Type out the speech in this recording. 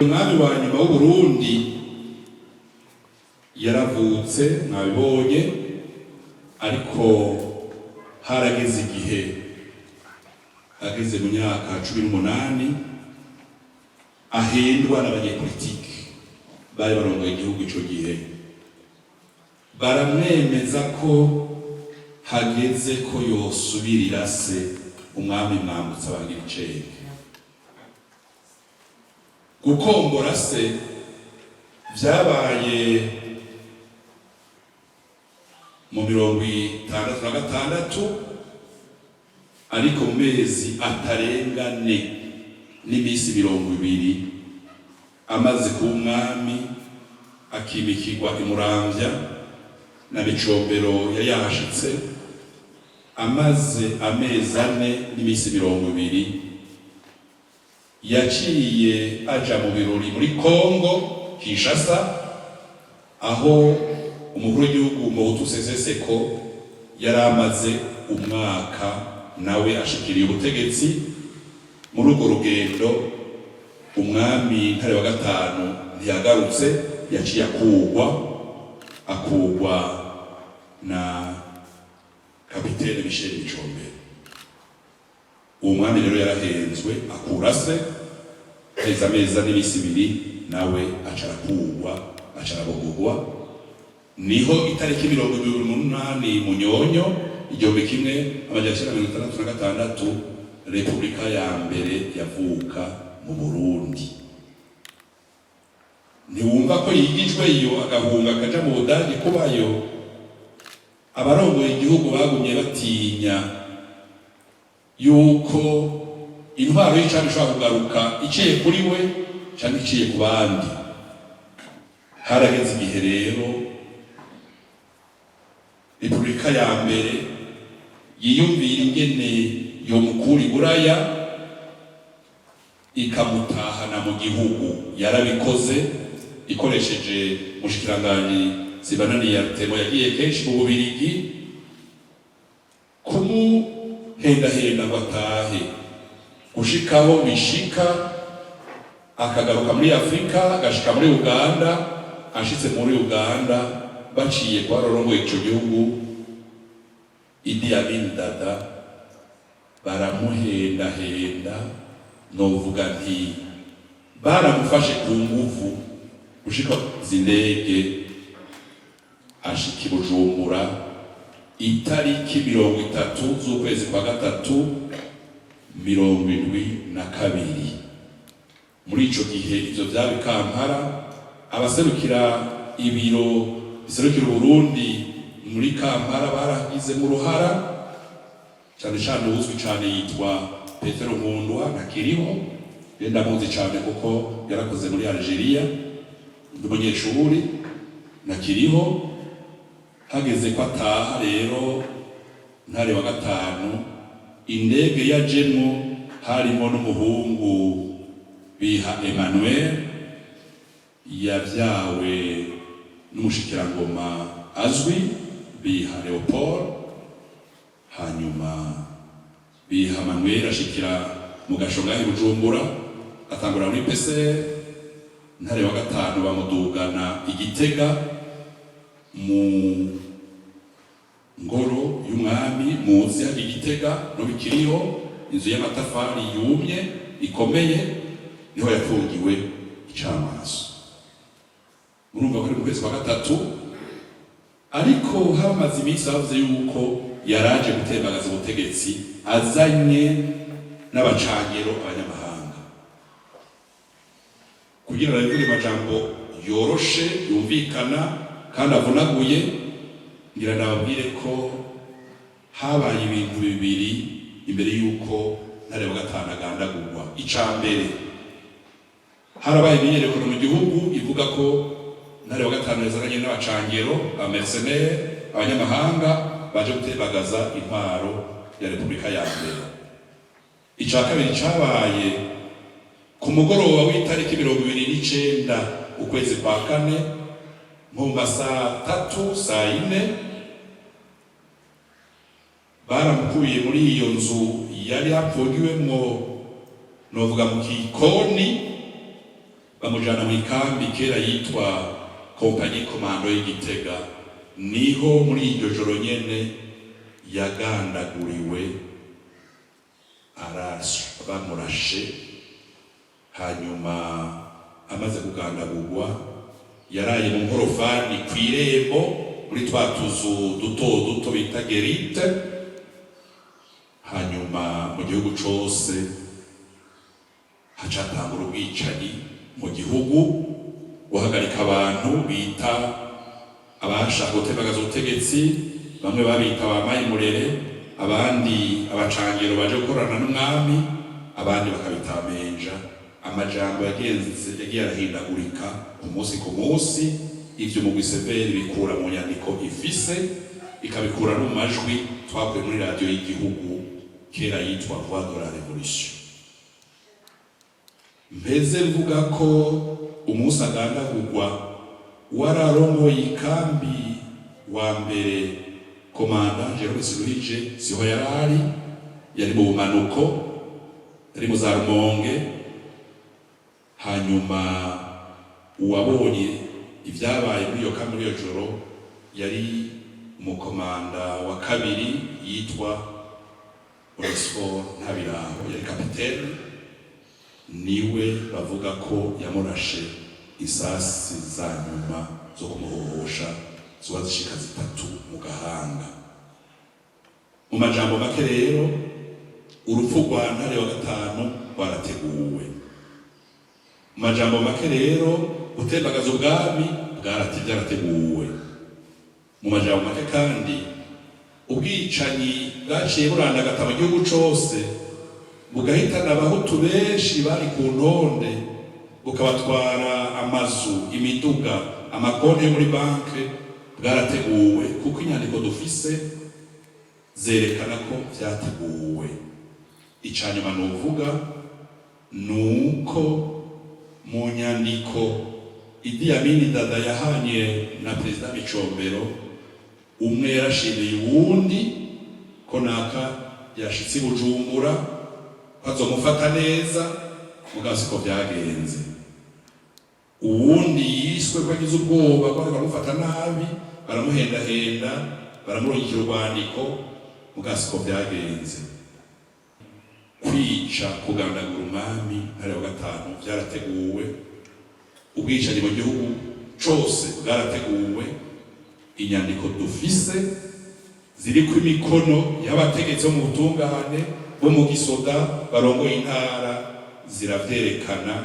umwami wa nyuma w'Uburundi yaravutse mwabibonye, ariko harageze igihe ageze mu myaka 18 ahendwa n'abanyepolitiki bari barongoye igihugu ico gihe, baramwemeza ko hageze ko yosubirira se umwami Mwambutsa Bangiricenge. Gukombora se vyabaye mu 1966, ariko mu mezi atarenga n'imisi 20 amaze kuba umwami, akimikirwa i Muramvya na Micombero yari yahashitse. Amaze amezi 4 n'imisi 20 yaciye aja mu birori muri Kongo Kinshasa, aho umukuru w'igihugu Mobutu Sese Seko yari amaze umwaka nawe ashikiriye ubutegetsi. Muri urwo rugendo umwami Ntare wa gatanu ntiyagarutse, yaciye akugwa na kapitene Michel Micombero. Uwo mwami rero yarahenzwe, akura se heza amezi n'imisi 2 nawe acarakugwa, acarabogogwa. Niho itariki 28 Munyonyo 1966 Repubulika ya mbere yavuka mu Burundi. Ntiwumva ko yigijwe iyo agahunga akaja mu Budage kubayo. Abarongoye igihugu bagumye batinya yuko intwaro y'icana ishobora kugaruka iciye kuri we canke iciye ku bandi. Harageze igihe rero Repubulika ya mbere yiyumvira ingene yomukura Buraya ikamutahana mu gihugu. Yarabikoze ikoresheje mushikiranganji Sibananiye Artemo, yagiye kenshi mu Bubirigi kumuhendahenda ngo atahe, gushikaho bishika akagaruka muri Afrika, agashika muri Uganda. Ashitse muri Uganda baciye kwa rorongo ico gihugu Idi Amin Dada, baramuhendahenda, novuga nti baramufashe ku nguvu gushika zindege. Ashiki Bujumbura itariki 30 z'ukwezi kwa gatatu 1972. Muri ico gihe ivyo vyabe Kampala, abaserukira ibiro biserukira Burundi muri Kampala baragize mu ruhara, cyane cyane uzwi cyane yitwa Petero Nkundwa ntakiriho, yenda muzi cyane kuko yarakoze muri Algeria, umunyeshuri ntakiriho. Hageze ko ataha rero Ntare wa gatanu, indege yajemo harimo n'umuhungu biha Emmanuel, yavyawe n'umushikirangoma azwi biha Leopold. Hanyuma biha Emmanuel ashikira mu Gashongahi Bujumbura, atangura muri PCR. Ntare wa gatanu bamudugana Igitega mu ngoro y'umwami muzi hari Igitega no bikiriho inzu y'amatafari yumye ikomeye, niho yafungiwe icamaso. Murumva ko ari mu kwezi kwa gatatu, ariko hamaze iminsi bavuze yuko yaraje gutembagaza ubutegetsi azanye n'abacangero abanyamahanga kugira bavuge amajambo yoroshe yumvikana kandi avunaguye. Ngira nababwire ko habaye ibintu bibiri imbere yuko Ntare wa gatanu agandagurwa. Icambere, harabaye imyiyerekano mu gihugu ivuga ko Ntare wa gatanu yazanye n'abacangero ba mercenaires abanyamahanga baje gutembagaza intwaro ya Repubulika ya mbere. Ica kabiri cabaye ku mugoroba w'itariki 29 ukwezi kwa kane mu saa 3 saa 4 baramukuye muri iyo nzu yari hapfungiwemwo, novuga mu kikoni, bamujana mu ikambi kera yitwa kompanyi komando y'Igitega, niho muri iryo joro nyene yagandaguriwe, bamurashe. Hanyuma amaze kugandagurwa yaraye mu nkorofani kw'irembo muri twa tuzu duto duto bita gerite. Hanyuma mu gihugu cose hacatangura ubwicanyi mu gihugu, guhagarika abantu bita abashaka gutembagaza ubutegetsi, bamwe babita abamayi murere, abandi abacangiro baje gukorana n'umwami, abandi bakabita amenja. Amajambo yagiye arahindagurika ku munsi, ivyo mu Giseveri bikura mu nyandiko ifise, ikabikura no mu majwi twakuye muri radio y'igihugu kera yitwa Voix de la Révolution. Mpeze mvuga ko umunsi agandagurwa wararongoye ikambi wa mbere komanda Jerome Siruhije siho yarari, yari mu bumanuko, yari mu za Rumonge. Hanyuma uwabonye ivyabaye muri iyo kambi iyo joro yari umukomanda wa kabiri yitwa Onesphore Ntabiraho, yari kapitene. Niwe bavuga ko yamurashe isasi za nyuma zo kumuhohosha ziba zishika 3 mu gahanga. Mu majambo make rero urupfu rwa Ntare wa gatanu rwarateguwe. Mu majambo make rero gutembagaza ubwami byarateguwe. Mu majambo make kandi ubwicanyi bwaciye burandagata mu gihugu cose, bugahitana abahutu benshi bari ku ntonde, bukabatwara amazu, imiduga, amakonti yo muri banke, bwarateguwe kuko inyandiko dufise zerekana ko vyateguwe. Icanyuma novuga nuko mu nyandiko Idi Amin Dada yahanye na Perezida Micombero, umwe yarashimiye uwundi ko naka yashitse Bujumbura bazomufata neza, mugabo siko vyagenze. Uwundi yiswe ko agize ubwoba ko baramufata nabi, baramuhendahenda, baramurungikira urwandiko, mugabo siko vyagenze. Kwica, kugandagura umwami Ntare wa gatanu vyarateguwe. Ubwicanyi mu gihugu cose bwarateguwe. Inyandiko dufise ziriko imikono y'abategetsi bo mu butungane bo mu gisoda barongoye intara ziravyerekana